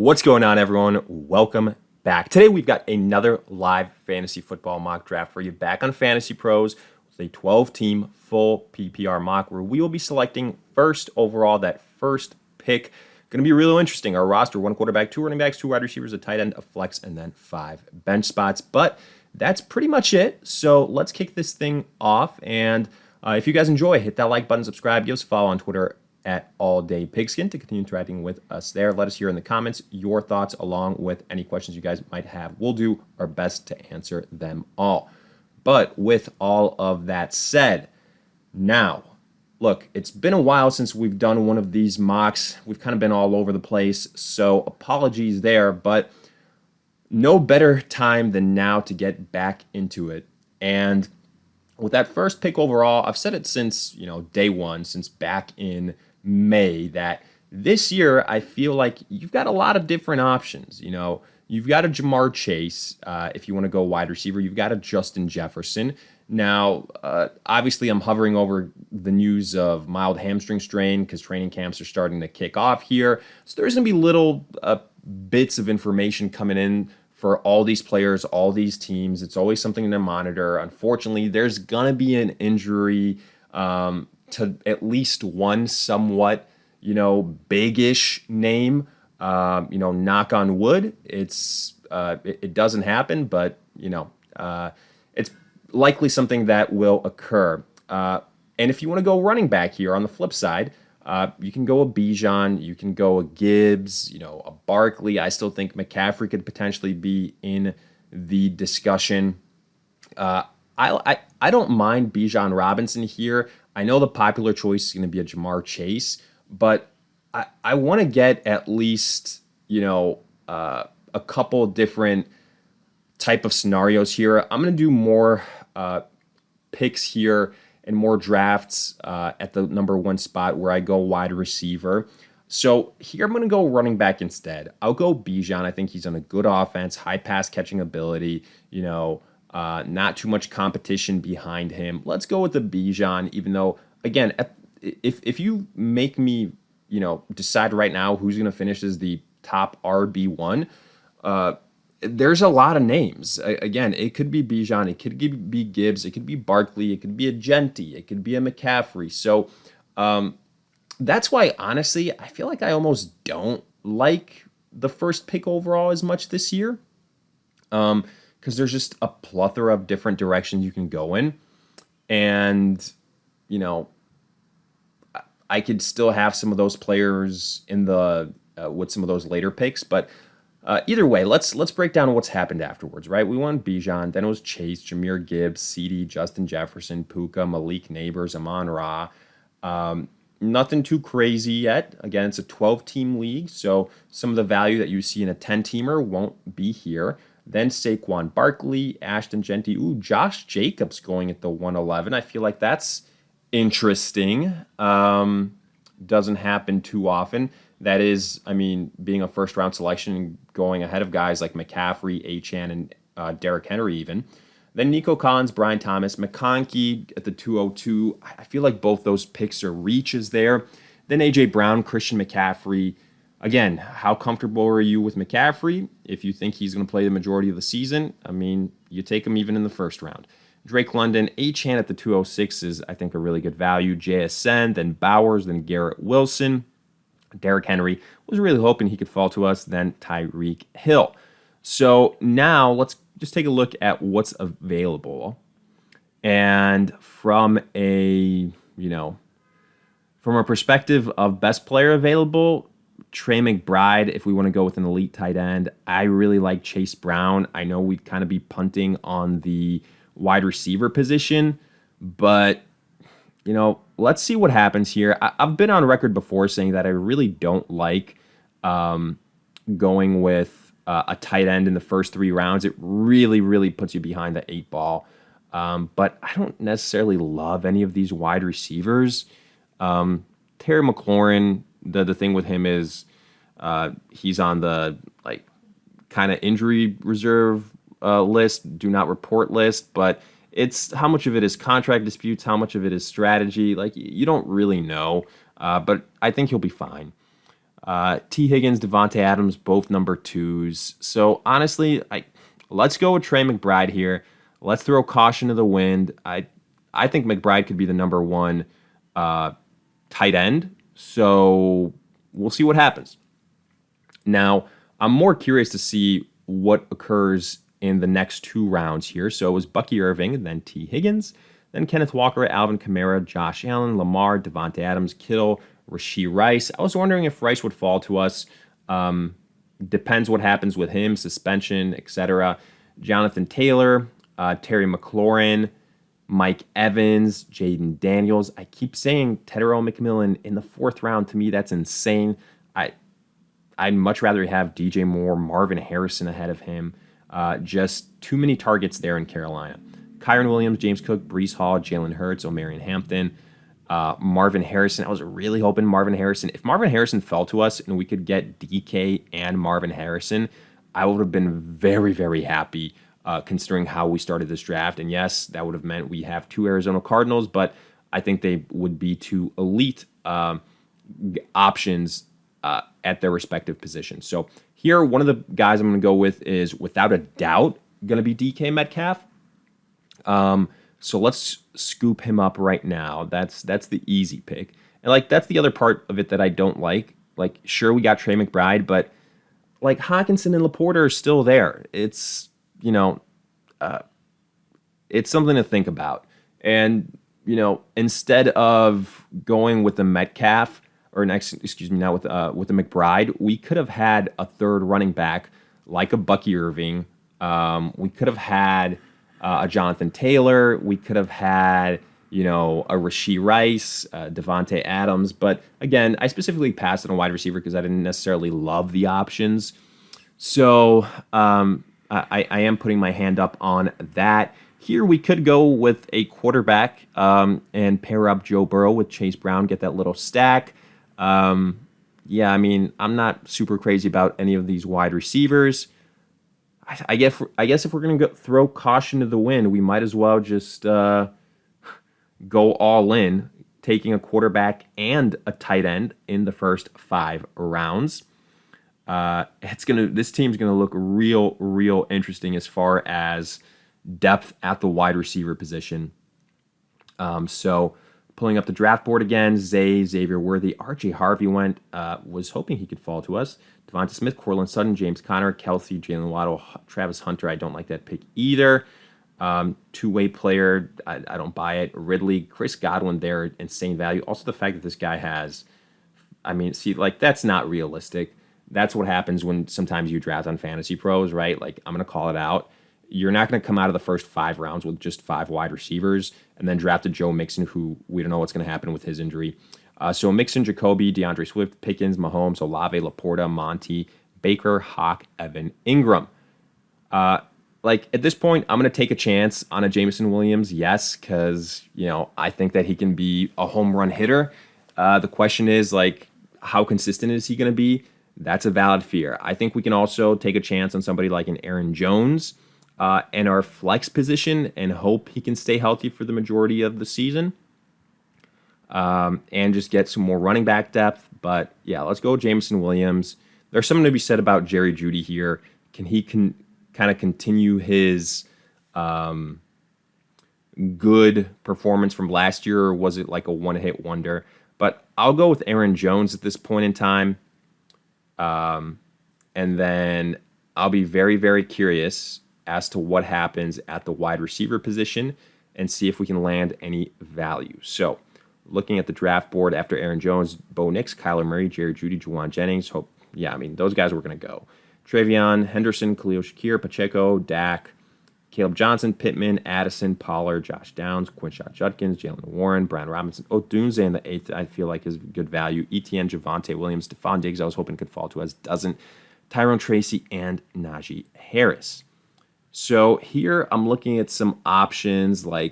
What's going on, everyone? Welcome back. Today we've got another live fantasy football mock draft for you back on FantasyPros with a 12-team full PPR mock where we will be selecting first overall, that first pick. Going to be really interesting. Our roster, 1 quarterback, 2 running backs, 2 wide receivers, a tight end, a flex, and then 5 bench spots. But that's pretty much it. So let's kick this thing off. And if you guys enjoy, hit that like button, subscribe, give us a follow on Twitter at alldaypigskin to continue interacting with us there. Let us hear in the comments your thoughts along with any questions you guys might have. We'll do our best to answer them all. But with all of that said, now, look, it's been a while since we've done one of these mocks. We've kind of been all over the place, so apologies there, but no better time than now to get back into it. And with that first pick overall, I've said it since, day one, since back in May, that this year I feel like you've got a lot of different options. You've got a Jamar Chase if you want to go wide receiver. You've got a Justin Jefferson. Now, obviously, I'm hovering over the news of mild hamstring strain because training camps are starting to kick off here. So there's going to be little bits of information coming in for all these players, all these teams. It's always something to monitor. Unfortunately, there's going to be an injury to at least one somewhat, big-ish name. Knock on wood. It doesn't happen, but, it's likely something that will occur. And if you want to go running back here on the flip side, you can go a Bijan, you can go a Gibbs, a Barkley. I still think McCaffrey could potentially be in the discussion. I don't mind Bijan Robinson here. I know the popular choice is going to be a Jamar Chase, but I want to get at least, a couple different type of scenarios here. I'm going to do more picks here and more drafts at the number 1 spot where I go wide receiver. So here I'm going to go running back instead. I'll go Bijan. I think he's on a good offense, high pass catching ability, not too much competition behind him. Let's go with the Bijan, even though, again, if you make me, decide right now who's going to finish as the top RB1, there's a lot of names. Again, it could be Bijan, it could be Gibbs, it could be Barkley, it could be a Genti, it could be a McCaffrey. So that's why, honestly, I feel like I almost don't like the first pick overall as much this year. Because there's just a plethora of different directions you can go in. And, I could still have some of those players in the with some of those later picks. But either way, let's break down what's happened afterwards, right? We won Bijan, then it was Chase, Jahmyr Gibbs, CD, Justin Jefferson, Puka, Malik Neighbors, Amon-Ra. Nothing too crazy yet. Again, it's a 12-team league, so some of the value that you see in a 10-teamer won't be here. Then Saquon Barkley, Ashton Genti. Ooh, Josh Jacobs going at the 111. I feel like that's interesting. Doesn't happen too often. That is, being a first-round selection and going ahead of guys like McCaffrey, Achane, and Derrick Henry even. Then Nico Collins, Brian Thomas, McConkey at the 202. I feel like both those picks are reaches there. Then A.J. Brown, Christian McCaffrey. Again, how comfortable are you with McCaffrey? If you think he's going to play the majority of the season, you take him even in the first round. Drake London, Achane at the 206 is, I think, a really good value. JSN, then Bowers, then Garrett Wilson. Derrick Henry was really hoping he could fall to us, then Tyreek Hill. So now let's just take a look at what's available. And from a perspective of best player available, Trey McBride, if we want to go with an elite tight end. I really like Chase Brown. I know we'd kind of be punting on the wide receiver position, but, let's see what happens here. I've been on record before saying that I really don't like going with a tight end in the first 3 rounds. It really, really puts you behind the 8 ball. But I don't necessarily love any of these wide receivers. Terry McLaurin, the thing with him is he's on the kind of injury reserve list, do not report list, but it's how much of it is contract disputes, how much of it is strategy. You don't really know, but I think he'll be fine. T. Higgins, Devontae Adams, both number 2s. So honestly, let's go with Trey McBride here. Let's throw caution to the wind. I think McBride could be the number 1 tight end. So we'll see what happens. Now, I'm more curious to see what occurs in the next 2 rounds here. So it was Bucky Irving, then T. Higgins, then Kenneth Walker, Alvin Kamara, Josh Allen, Lamar, Devontae Adams, Kittle, Rashee Rice. I was wondering if Rice would fall to us. Depends what happens with him, suspension, etc. Jonathan Taylor, Terry McLaurin, Mike Evans, Jaden Daniels. I keep saying Tedero McMillan in the 4th round. To me, that's insane. I'd much rather have DJ Moore, Marvin Harrison ahead of him. Just too many targets there in Carolina. Kyron Williams, James Cook, Breece Hall, Jalen Hurts, Omarion Hampton, Marvin Harrison. I was really hoping Marvin Harrison. If Marvin Harrison fell to us and we could get DK and Marvin Harrison, I would have been very, very happy considering how we started this draft. And yes, that would have meant we have 2 Arizona Cardinals, but I think they would be 2 elite options at their respective positions. So here, one of the guys I'm going to go with is, without a doubt, going to be DK Metcalf. So let's scoop him up right now. That's the easy pick. And that's the other part of it that I don't like. Sure, we got Trey McBride, but Hawkinson and Laporta are still there. It's, it's something to think about. And, instead of going with the Metcalf, or not with the McBride, we could have had a 3rd running back like a Bucky Irving. We could have had a Jonathan Taylor. We could have had, a Rashee Rice, Devontae Adams. But again, I specifically passed on a wide receiver because I didn't necessarily love the options. So I am putting my hand up on that. Here we could go with a quarterback and pair up Joe Burrow with Chase Brown, get that little stack. I'm not super crazy about any of these wide receivers. I guess if we're going to throw caution to the wind, we might as well just go all in, taking a quarterback and a tight end in the first 5 rounds. This team's going to look real interesting as far as depth at the wide receiver position. So pulling up the draft board again, Xavier Worthy, R.J. Harvey went, was hoping he could fall to us. Devonta Smith, Courtland Sutton, James Conner, Kelsey, Jalen Waddle, Travis Hunter. I don't like that pick either. 2-way player, I don't buy it. Ridley, Chris Godwin there, insane value. Also the fact that this guy has, that's not realistic. That's what happens when sometimes you draft on FantasyPros, right? I'm going to call it out. You're not going to come out of the first 5 rounds with just 5 wide receivers and then draft a Joe Mixon, who we don't know what's going to happen with his injury. So Mixon, Jacoby, DeAndre Swift, Pickens, Mahomes, Olave, Laporta, Monty, Baker, Hawk, Evan, Ingram. At this point, I'm going to take a chance on a Jameson Williams, yes, because, I think that he can be a home run hitter. The question is, how consistent is he going to be? That's a valid fear. I think we can also take a chance on somebody like an Aaron Jones in our flex position and hope he can stay healthy for the majority of the season and just get some more running back depth. But yeah, let's go Jameson Williams. There's something to be said about Jerry Jeudy here. Can he kind of continue his good performance from last year, or was it like a one-hit wonder? But I'll go with Aaron Jones at this point in time. And then I'll be very, very curious as to what happens at the wide receiver position and see if we can land any value. So looking at the draft board after Aaron Jones, Bo Nix, Kyler Murray, Jerry Jeudy, Juwan Jennings. Those guys were going to go. Travion, Henderson, Khalil Shakir, Pacheco, Dak, Caleb Johnson, Pittman, Addison, Pollard, Josh Downs, Quinshot Judkins, Jalen Warren, Brian Robinson, Odunze in the 8th, I feel like is good value. ETN, Javonte Williams, Stephon Diggs, I was hoping could fall to us, doesn't. Tyrone Tracy, and Najee Harris. So here I'm looking at some options I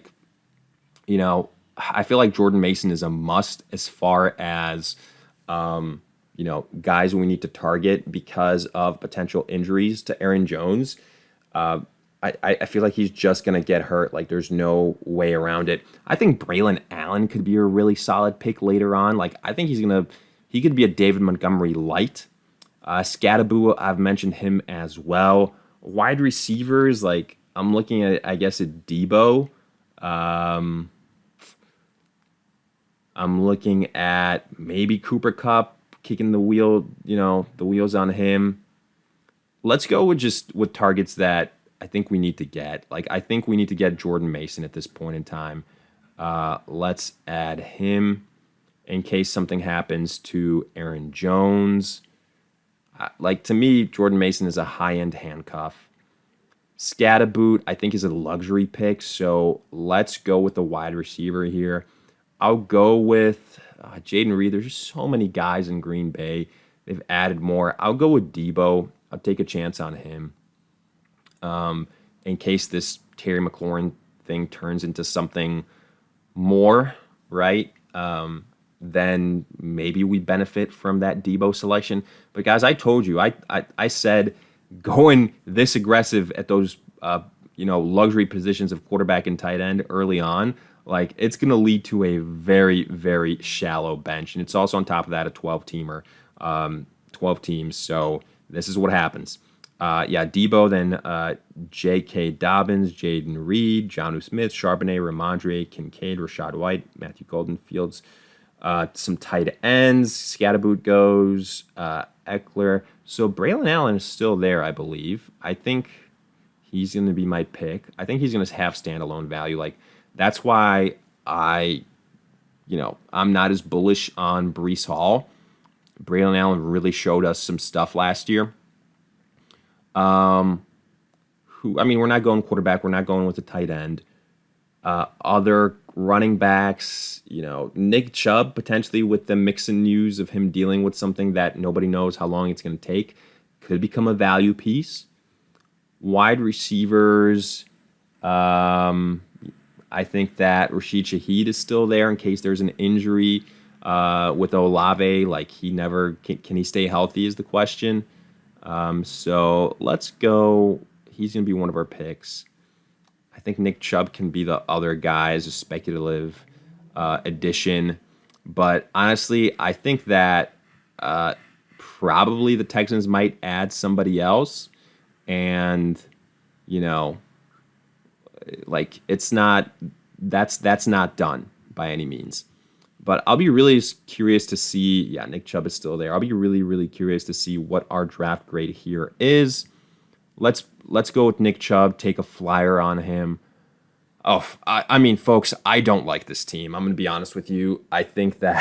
feel like Jordan Mason is a must as far as, guys we need to target because of potential injuries to Aaron Jones. I feel like he's just going to get hurt. There's no way around it. I think Braylon Allen could be a really solid pick later on. I think he's going to He could be a David Montgomery light. Scadaboo, I've mentioned him as well. Wide receivers, like I'm looking at, I guess, at Debo. I'm looking at maybe Cooper Kupp, kicking the wheels on him. Let's go with targets that I think we need to get. Like I think we need to get Jordan Mason at this point in time. Let's add him in case something happens to Aaron Jones. Like to me, Jordan Mason is a high-end handcuff. Scadaboot, I think, is a luxury pick. So let's go with the wide receiver here. I'll go with Jaden Reed. There's just so many guys in Green Bay. They've added more. I'll go with Debo. I'll take a chance on him. In case this Terry McLaurin thing turns into something more, right? Then maybe we benefit from that Debo selection. But guys, I told you, I said going this aggressive at those luxury positions of quarterback and tight end early on, like it's going to lead to a very, very shallow bench. And it's also on top of that a 12-teamer, 12 teams. So this is what happens. Debo, then J.K. Dobbins, Jaden Reed, Jonnu Smith, Charbonnet, Ramondre, Kincaid, Rashad White, Matthew Golden, Fields, some tight ends. Scadaboot goes, Eckler. So Braylon Allen is still there, I believe. I think he's going to be my pick. I think he's going to have standalone value. Like that's why I'm not as bullish on Breece Hall. Braylon Allen really showed us some stuff last year. We're not going quarterback. We're not going with the tight end. Other running backs, Nick Chubb, potentially with the Mixon news of him dealing with something that nobody knows how long it's going to take, could become a value piece. Wide receivers, I think that Rashid Shaheed is still there in case there's an injury with Olave. Like can he stay healthy is the question. So let's go. He's going to be one of our picks. I think Nick Chubb can be the other guy as a speculative addition. But honestly, I think that probably the Texans might add somebody else. And, that's not done by any means. But I'll be really curious to see, Nick Chubb is still there. I'll be really, really curious to see what our draft grade here is. Let's go with Nick Chubb, take a flyer on him. Folks, I don't like this team. I'm going to be honest with you. I think the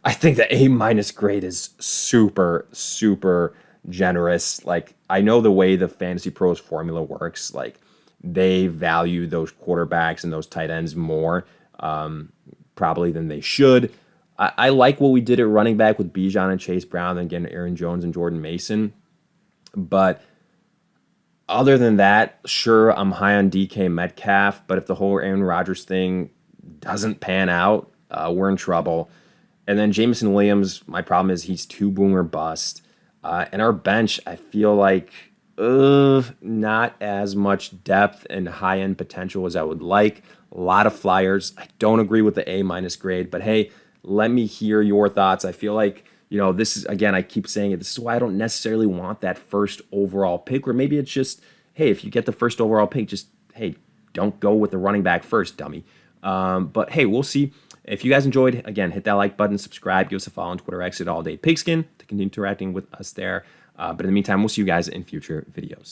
A- grade is super, super generous. Like, I know the way the FantasyPros formula works. Like, they value those quarterbacks and those tight ends more probably than they should. I like what we did at running back with Bijan and Chase Brown and again Aaron Jones and Jordan Mason. But other than that, sure, I'm high on DK Metcalf, but if the whole Aaron Rodgers thing doesn't pan out, we're in trouble. And then Jameson Williams, my problem is he's too boomer bust. And our bench, I feel like not as much depth and high-end potential as I would like. A lot of flyers. I don't agree with the A- grade, but hey, let me hear your thoughts. I feel like, this is, again, I keep saying it, this is why I don't necessarily want that first overall pick, or maybe it's just, hey, if you get the first overall pick, just, hey, don't go with the running back first, dummy. But hey, we'll see. If you guys enjoyed, again, hit that like button, subscribe, give us a follow on Twitter, @AllDayPigskin to continue interacting with us there. But in the meantime, we'll see you guys in future videos.